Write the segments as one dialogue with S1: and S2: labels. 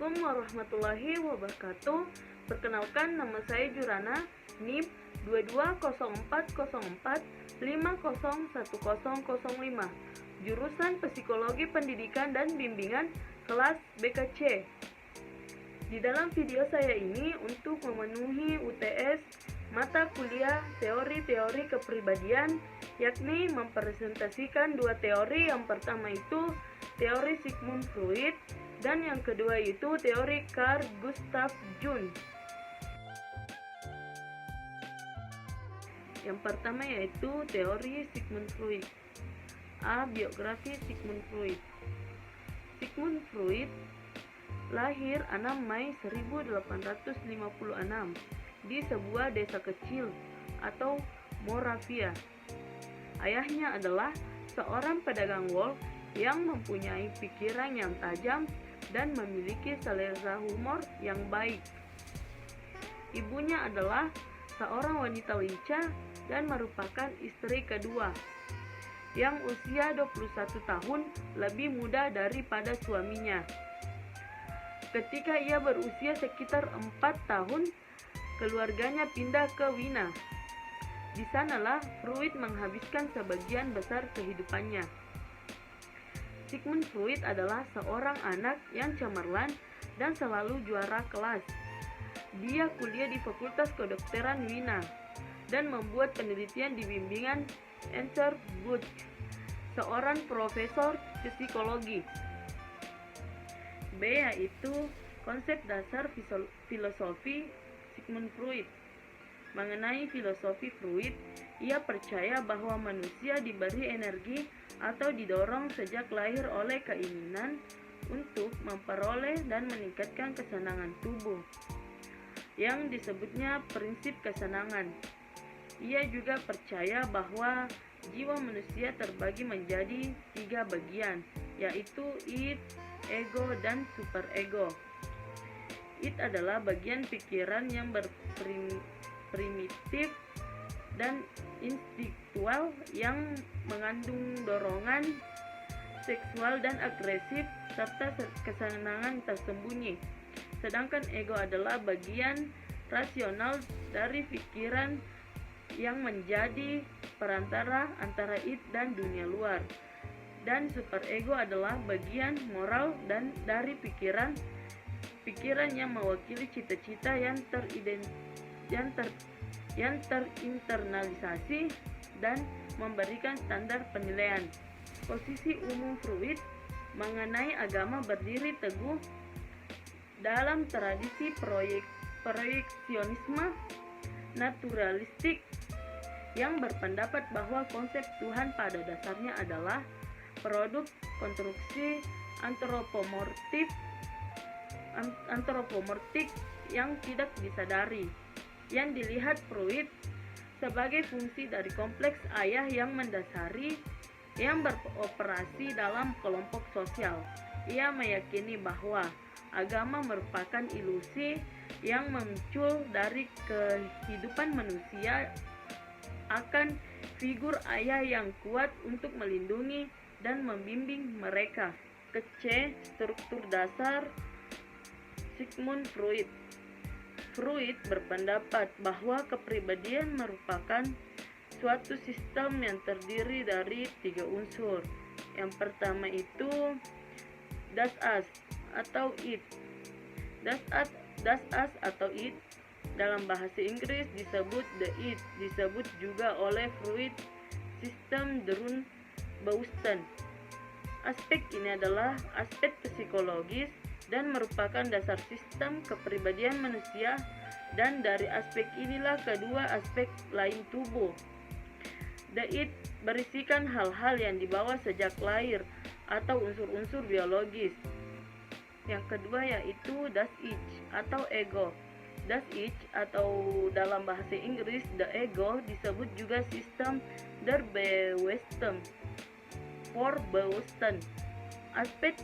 S1: Assalamualaikum warahmatullahi wabarakatuh. Perkenalkan, nama saya Jurana, NIM 220404501005, jurusan Psikologi Pendidikan dan Bimbingan, kelas BKC. Di dalam video saya ini untuk memenuhi UTS mata kuliah teori-teori kepribadian, yakni mempresentasikan dua teori. Yang pertama itu teori Sigmund Freud dan yang kedua itu teori Carl Gustav Jung. Yang pertama yaitu teori Sigmund Freud. A. Biografi Sigmund Freud. Sigmund Freud lahir 6 Mei 1856 di sebuah desa kecil atau Moravia. Ayahnya adalah seorang pedagang wol yang mempunyai pikiran yang tajam dan memiliki selera humor yang baik. Ibunya adalah seorang wanita lincah dan merupakan istri kedua yang usia 21 tahun lebih muda daripada suaminya. Ketika ia berusia sekitar 4 tahun, keluarganya pindah ke Wina. Di sanalah Freud menghabiskan sebagian besar kehidupannya. Sigmund Freud adalah seorang anak yang cemerlang dan selalu juara kelas. Dia kuliah di Fakultas Kedokteran Wina dan membuat penelitian di bimbingan Ernst Busch, seorang profesor psikologi. B yaitu konsep dasar filosofi Sigmund Freud. Mengenai filosofi Freud, ia percaya bahwa manusia diberi energi atau didorong sejak lahir oleh keinginan untuk memperoleh dan meningkatkan kesenangan tubuh, yang disebutnya prinsip kesenangan. Ia juga percaya bahwa jiwa manusia terbagi menjadi 3 bagian, yaitu id, ego, dan superego. Id adalah bagian pikiran yang primitif dan instiktual yang mengandung dorongan seksual dan agresif serta kesenangan tersembunyi. Sedangkan ego adalah bagian rasional dari pikiran yang menjadi perantara antara id dan dunia luar. Dan superego abilia bagian moral dan dari pikiran yang mewakili cita-cita yang terinternalisasi dan memberikan standar penilaian. Posisi umum Freud mengenai agama berdiri teguh dalam tradisi proyeksionisme naturalistik yang berpendapat bahwa konsep Tuhan pada dasarnya adalah produk konstruksi antropomorfik yang tidak disadari. Yang dilihat Freud sebagai fungsi dari kompleks ayah yang mendasari yang beroperasi dalam kelompok sosial. Ia meyakini bahwa agama merupakan ilusi yang muncul dari kehidupan manusia akan figur ayah yang kuat untuk melindungi dan membimbing mereka. C. Struktur dasar Sigmund Freud. Freud berpendapat bahwa kepribadian merupakan suatu sistem yang terdiri dari 3 unsur. Yang pertama itu Das As atau id. Das As atau id dalam bahasa Inggris disebut the id, disebut juga oleh Freud sistem Grundbaustein. Aspek ini adalah aspek psikologis dan merupakan dasar sistem kepribadian manusia, dan dari aspek inilah kedua aspek lain tubuh. The id berisikan hal-hal yang dibawa sejak lahir atau unsur-unsur biologis. Yang kedua yaitu Das Ich atau ego. Das Ich atau dalam bahasa Inggris the ego disebut juga sistem der Bewusstsein. Aspek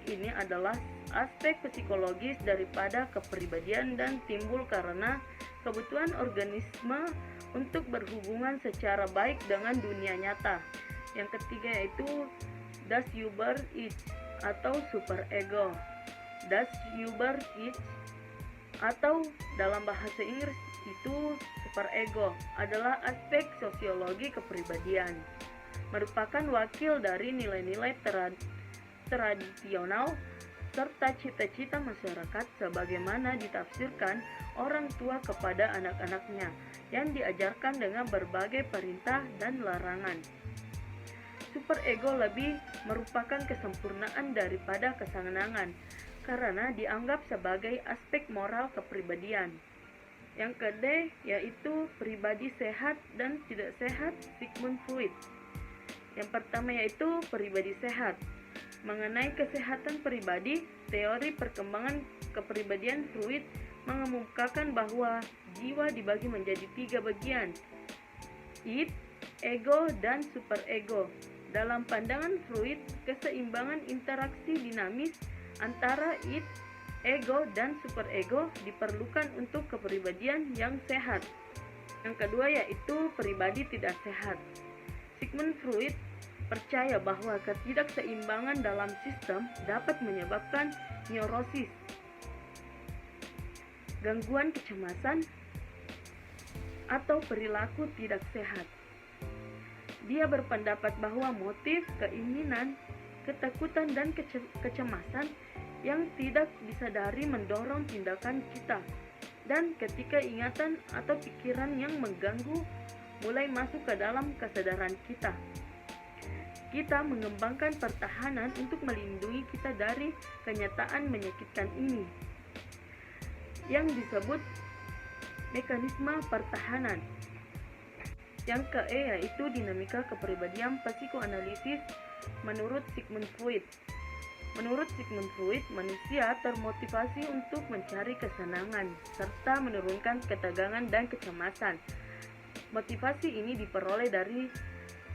S1: ini adalah aspek psikologis daripada kepribadian dan timbul karena kebutuhan organisme untuk berhubungan secara baik dengan dunia nyata. Yang ketiga yaitu Das Über Ich atau superego. Das Übergewicht, atau dalam bahasa Inggris itu superego, adalah aspek sosiologi kepribadian, merupakan wakil dari nilai-nilai tradisional serta cita-cita masyarakat sebagaimana ditafsirkan orang tua kepada anak-anaknya yang diajarkan dengan berbagai perintah dan larangan. Superego lebih merupakan kesempurnaan daripada kesenangan karena dianggap sebagai aspek moral kepribadian. Yang kedua yaitu pribadi sehat dan tidak sehat Sigmund Freud. Yang pertama yaitu pribadi sehat. Mengenai kesehatan pribadi, teori perkembangan kepribadian Freud mengemukakan bahwa jiwa dibagi menjadi 3 bagian, id, ego, dan superego. Dalam pandangan Freud, keseimbangan interaksi dinamis antara id, ego, dan superego diperlukan untuk kepribadian yang sehat. Yang kedua yaitu pribadi tidak sehat. Sigmund Freud percaya bahwa ketidakseimbangan dalam sistem dapat menyebabkan neurosis, gangguan kecemasan, atau perilaku tidak sehat. Dia berpendapat bahwa motif, keinginan, ketakutan, dan kecemasan yang tidak disadari mendorong tindakan kita, dan ketika ingatan atau pikiran yang mengganggu mulai masuk ke dalam kesadaran kita, kita mengembangkan pertahanan untuk melindungi kita dari kenyataan menyakitkan ini, yang disebut mekanisme pertahanan. Yang yaitu dinamika kepribadian psikoanalisis menurut Sigmund Freud. Menurut Sigmund Freud, manusia termotivasi untuk mencari kesenangan serta menurunkan ketegangan dan kecemasan. Motivasi ini diperoleh dari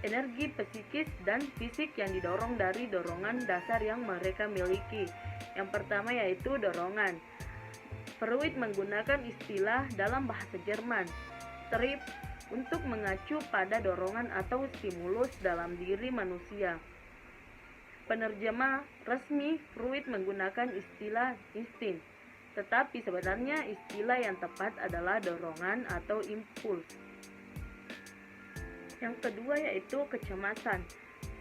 S1: energi psikis dan fisik yang didorong dari dorongan dasar yang mereka miliki. Yang pertama yaitu dorongan. Freud menggunakan istilah dalam bahasa Jerman, Trieb, untuk mengacu pada dorongan atau stimulus dalam diri manusia. Penerjemah resmi Freud menggunakan istilah insting, tetapi sebenarnya istilah yang tepat adalah dorongan atau impuls. Yang kedua yaitu kecemasan.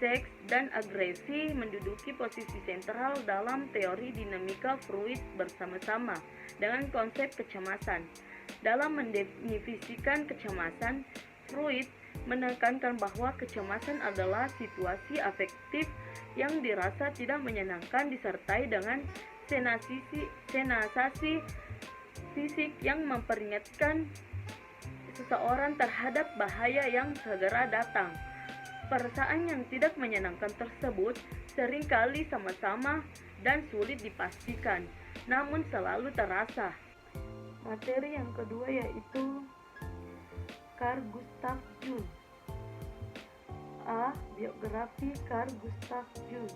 S1: Seks dan agresi menduduki posisi sentral dalam teori dinamika Freud bersama-sama dengan konsep kecemasan. Dalam mendefinisikan kecemasan, Freud menekankan bahwa kecemasan adalah situasi afektif yang dirasa tidak menyenangkan disertai dengan sensasi fisik yang memperingatkan seseorang terhadap bahaya yang segera datang. Perasaan yang tidak menyenangkan tersebut seringkali sama-sama dan sulit dipastikan, namun selalu terasa. Materi yang kedua yaitu Carl Gustav Jung. A. Biografi Carl Gustav Jung.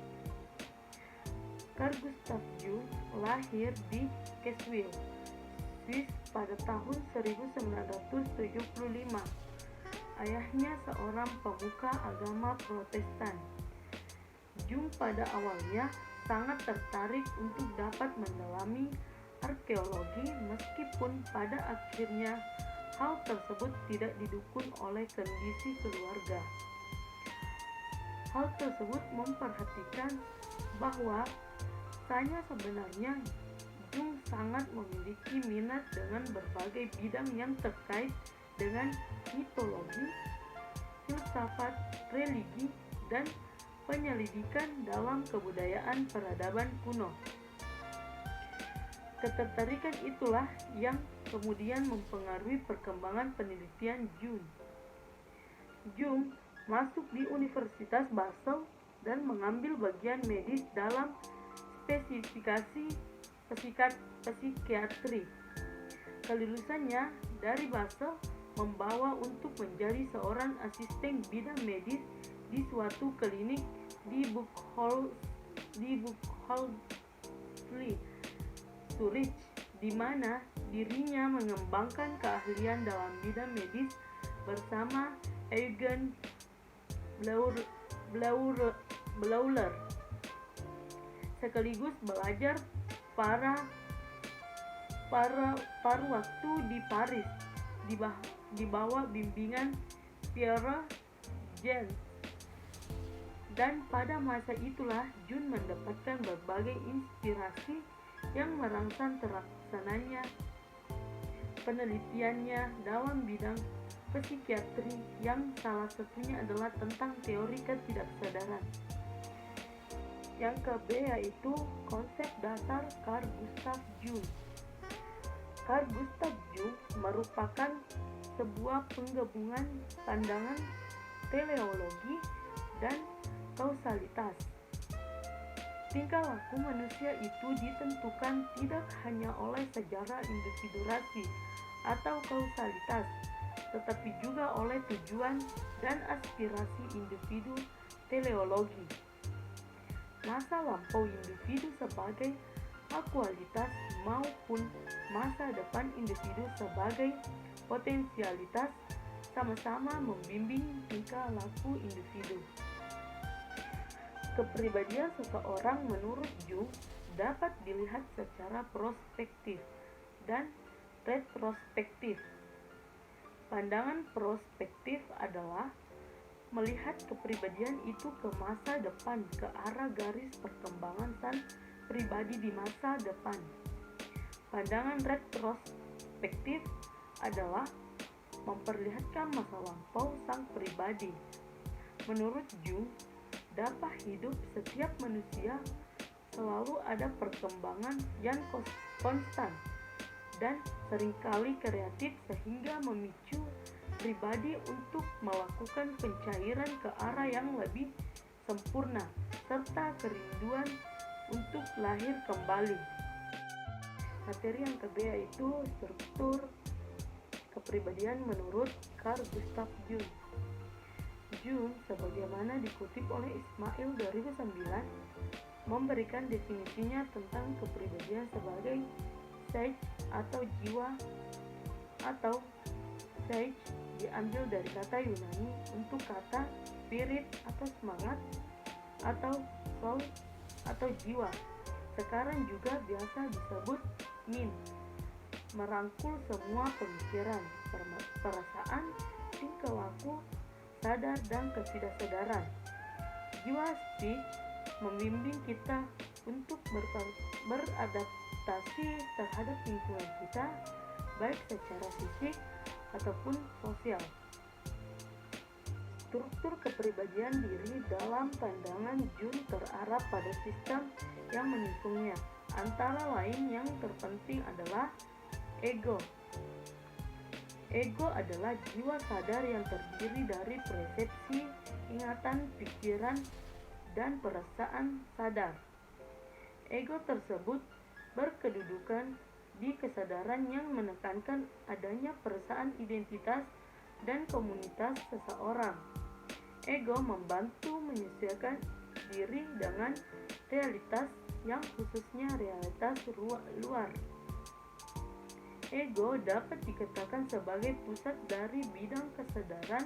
S1: Carl Gustav Jung lahir di Keswick, Swiss pada tahun 1975. Ayahnya seorang pemuka agama Protestan. Jung pada awalnya sangat tertarik untuk dapat mendalami arkeologi meskipun pada akhirnya hal tersebut tidak didukung oleh kondisi keluarga. Hal tersebut memperhatikan bahwa sebenarnya Jung sangat memiliki minat dengan berbagai bidang yang terkait dengan mitologi, filsafat, religi, dan penyelidikan dalam kebudayaan peradaban kuno. Ketertarikan itulah yang kemudian mempengaruhi perkembangan penelitian Jung. Jung masuk di Universitas Basel dan mengambil bagian medis dalam spesifikasi psikiatri. Kelulusannya dari Basel membawa untuk menjadi seorang asisten bidang medis di suatu klinik di Buchholz, Zurich, di mana dirinya mengembangkan keahlian dalam bidang medis bersama Eugen Bleuler, sekaligus belajar para paruh waktu di Paris di bawah bimbingan Pierre Janes. Dan pada masa itulah Jung mendapatkan berbagai inspirasi yang merangsang terlaksananya penelitiannya dalam bidang psikiatri, yang salah satunya adalah tentang teori ketidaksadaran. Yang ke-B yaitu konsep dasar Carl Gustav Jung. Carl Gustav Jung merupakan sebuah penggabungan pandangan teleologi dan kausalitas. Tingkah laku manusia itu ditentukan tidak hanya oleh sejarah individuasi atau kausalitas, tetapi juga oleh tujuan dan aspirasi individu teleologi. Masa lampau individu sebagai akualitas maupun masa depan individu sebagai potensialitas sama-sama membimbing tingkah laku individu. Kepribadian seseorang menurut Jung dapat dilihat secara prospektif dan retrospektif. Pandangan prospektif adalah melihat kepribadian itu ke masa depan, ke arah garis perkembangan sang pribadi di masa depan. Pandangan retrospektif adalah memperlihatkan masa lampau sang pribadi. Menurut Jung, dalam hidup setiap manusia selalu ada perkembangan yang konstan dan seringkali kreatif, sehingga memicu pribadi untuk melakukan pencairan ke arah yang lebih sempurna serta kerinduan untuk lahir kembali. Materi yang ke-B yaitu struktur kepribadian menurut Carl Gustav Jung. Jung, sebagaimana dikutip oleh Ismail 2009, memberikan definisinya tentang kepribadian sebagai psyche atau jiwa, atau psyche diambil dari kata Yunani untuk kata spirit atau semangat, atau soul atau jiwa. Sekarang juga biasa disebut min, merangkul semua pemikiran, perasaan, tingkah laku, sadar dan ketidaksadaran. Jiwa speech membimbing kita untuk beradaptasi terhadap lingkungan kita, baik secara fisik ataupun sosial. Struktur kepribadian diri dalam pandangan Jung terarah pada sistem yang mendukungnya. Antara lain yang terpenting adalah ego. Ego adalah jiwa sadar yang terdiri dari persepsi, ingatan, pikiran, dan perasaan sadar. Ego tersebut berkedudukan di kesadaran yang menekankan adanya perasaan identitas dan komunitas seseorang. Ego membantu menyesuaikan diri dengan realitas, yang khususnya realitas luar. Ego dapat dikatakan sebagai pusat dari bidang kesadaran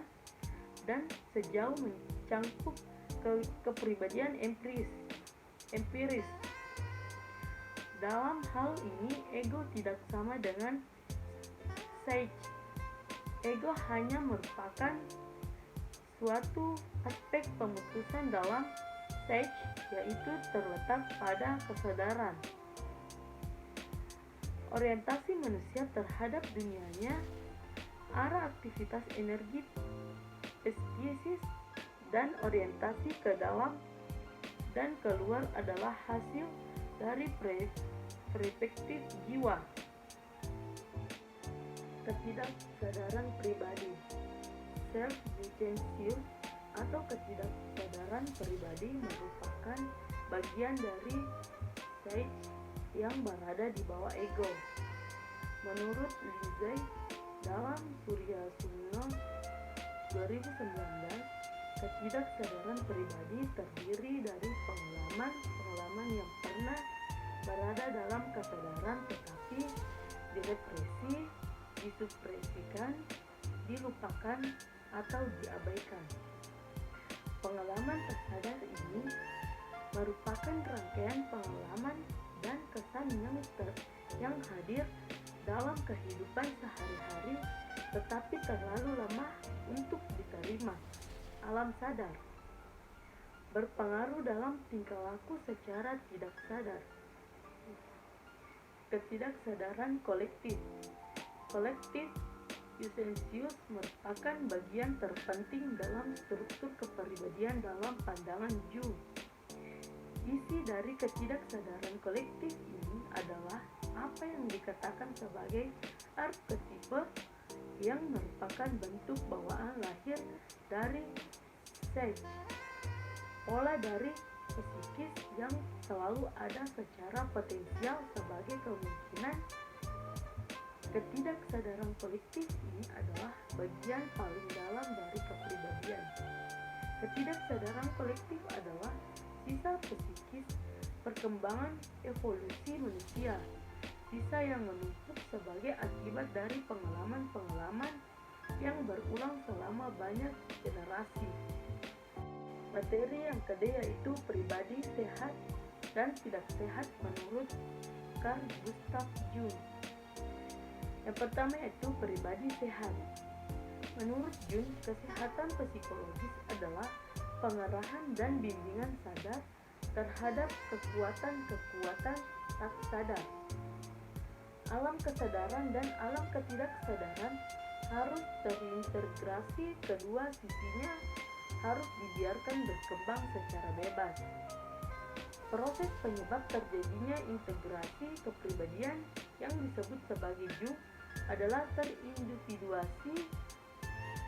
S1: dan sejauh mencangkup kepribadian empiris. Dalam hal ini, ego tidak sama dengan psyche. Ego hanya merupakan suatu aspek pemutusan dalam psyche, yaitu terletak pada kesadaran. Orientasi manusia terhadap dunianya, arah aktivitas energi spesies, dan orientasi ke dalam dan keluar adalah hasil dari perspektif jiwa. Ketidaksadaran pribadi, self-conscious atau ketidaksadaran pribadi merupakan bagian dari psyche yang berada di bawah ego. Menurut Lindsay dalam Surya Sumno 2019, ketidaksadaran pribadi terdiri dari pengalaman yang pernah berada dalam kesadaran tetapi direpresi, disupresikan, dilupakan, atau diabaikan. Pengalaman tersadar ini merupakan rangkaian pengalaman dan kesan yang hadir dalam kehidupan sehari-hari tetapi terlalu lemah untuk diterima alam sadar, berpengaruh dalam tingkah laku secara tidak sadar. Ketidaksadaran kolektif. Kolektif unconscious merupakan bagian terpenting dalam struktur kepribadian dalam pandangan Jung. Isi dari ketidaksadaran kolektif ini adalah apa yang dikatakan sebagai arketipe yang merupakan bentuk bawaan lahir dari psyche, pola dari psikis yang selalu ada secara potensial sebagai kemungkinan. Ketidaksadaran kolektif ini adalah bagian paling dalam dari kepribadian. Ketidaksadaran kolektif adalah sisa psikis perkembangan evolusi manusia, sisa yang menumpuk sebagai akibat dari pengalaman-pengalaman yang berulang selama banyak generasi. Materi yang kedua yaitu pribadi sehat dan tidak sehat menurut Carl Gustav Jung. Yang pertama yaitu pribadi sehat. Menurut Jung, kesehatan psikologis adalah pengarahan dan bimbingan sadar terhadap kekuatan-kekuatan tak sadar. Alam kesadaran dan alam ketidaksadaran harus terintegrasi, kedua sisinya harus dibiarkan berkembang secara bebas. Proses penyebab terjadinya integrasi kepribadian yang disebut sebagai Jung adalah terindividuasi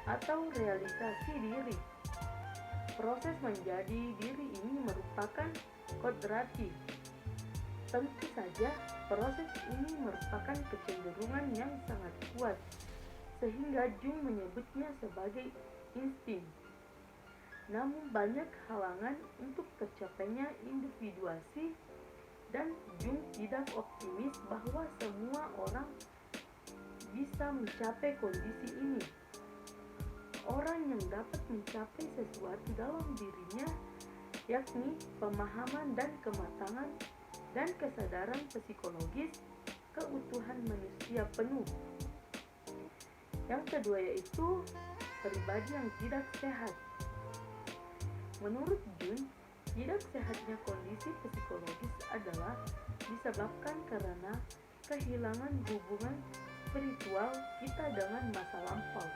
S1: atau realisasi diri. Proses menjadi diri ini merupakan kodrati. Tentu saja proses ini merupakan kecenderungan yang sangat kuat, sehingga Jung menyebutnya sebagai insting. Namun banyak halangan untuk tercapainya individuasi, dan Jung tidak optimis bahwa semua orang bisa mencapai kondisi ini. Orang yang dapat mencapai sesuatu dalam dirinya, yakni pemahaman dan kematangan dan kesadaran psikologis keutuhan manusia penuh. Yang kedua yaitu pribadi yang tidak sehat. Menurut Jung, tidak sehatnya kondisi psikologis adalah disebabkan karena kehilangan hubungan spiritual kita dengan masa lampau.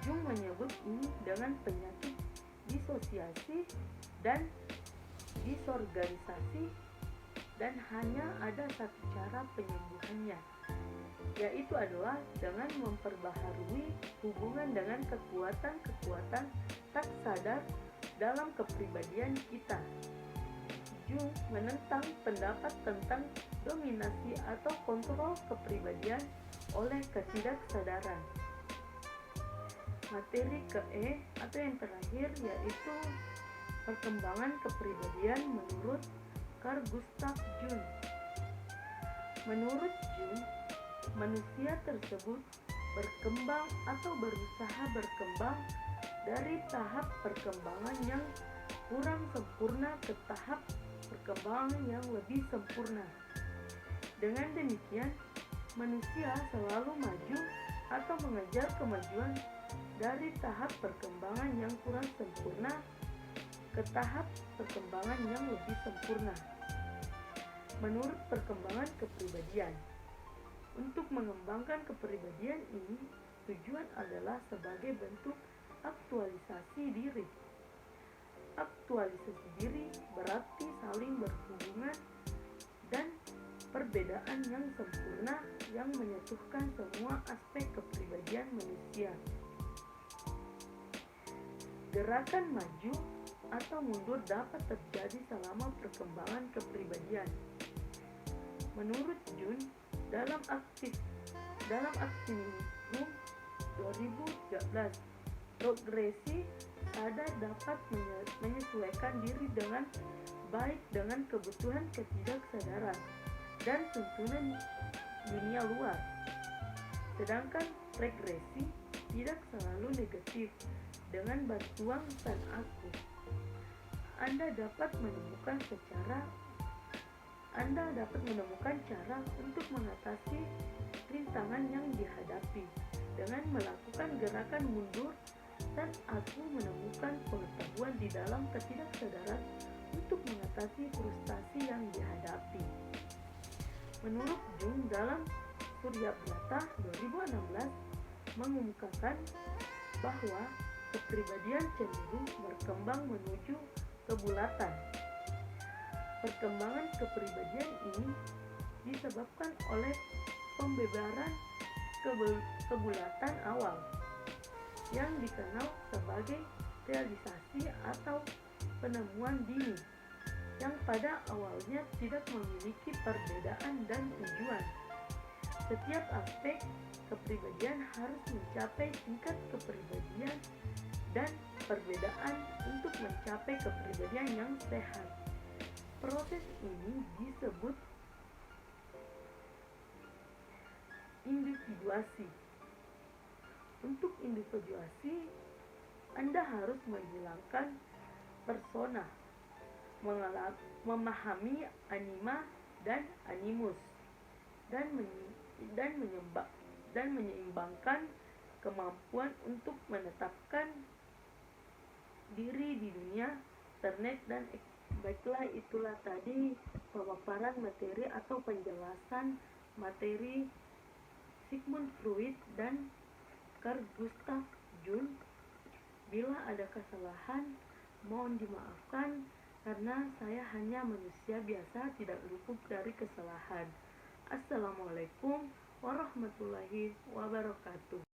S1: Jung menyebut ini dengan penyakit disosiasi dan disorganisasi, dan hanya ada satu cara penyembuhannya, yaitu adalah dengan memperbaharui hubungan dengan kekuatan-kekuatan tak sadar dalam kepribadian kita. Jung menentang pendapat tentang dominasi atau kontrol kepribadian oleh ketidaksadaran. Materi ke-E atau yang terakhir yaitu perkembangan kepribadian menurut Carl Gustav Jung. Menurut Jung, manusia tersebut berkembang atau berusaha berkembang dari tahap perkembangan yang kurang sempurna ke tahap perkembangan yang lebih sempurna. Dengan demikian, manusia selalu maju atau mengejar kemajuan dari tahap perkembangan yang kurang sempurna ke tahap perkembangan yang lebih sempurna. Menurut perkembangan kepribadian, untuk mengembangkan kepribadian ini, tujuan adalah sebagai bentuk aktualisasi diri. Aktualisasi diri berarti saling berhubungan dan perbedaan yang sempurna yang menyatukan semua aspek kepribadian manusia. Gerakan maju atau mundur dapat terjadi selama perkembangan kepribadian. Menurut Jung, dalam aktivisme 2013, progresi sadar dapat menyesuaikan diri dengan baik dengan kebutuhan ketidaksadaran dan tuntunan dunia luar. Sedangkan regresi tidak selalu negatif. Dengan bantuan San Aku, Anda dapat menemukan secara Anda dapat menemukan cara untuk mengatasi rintangan yang dihadapi dengan melakukan gerakan mundur, dan aku menemukan pengetahuan di dalam ketidaksadaran untuk mengatasi frustasi yang dihadapi. Menurut Jung, dalam Surya Brata 2016 mengumumkan bahwa kepribadian cenderung berkembang menuju kebulatan. Perkembangan kepribadian ini disebabkan oleh pembebaran kebulatan awal yang dikenal sebagai realisasi atau penemuan dini, yang pada awalnya tidak memiliki perbedaan dan tujuan. Setiap aspek kepribadian harus mencapai tingkat kepribadian dan perbedaan untuk mencapai kepribadian yang sehat. Proses ini disebut individuasi. Untuk individuasi, Anda harus menghilangkan persona, memahami anima dan animus, dan menyeimbangkan kemampuan untuk menetapkan diri di dunia internet dan baiklah, itulah tadi pemaparan materi atau penjelasan materi Sigmund Freud dan Carl Gustav Jung. Bila ada kesalahan, mohon dimaafkan karena saya hanya manusia biasa, tidak luput dari kesalahan. Assalamualaikum warahmatullahi wabarakatuh.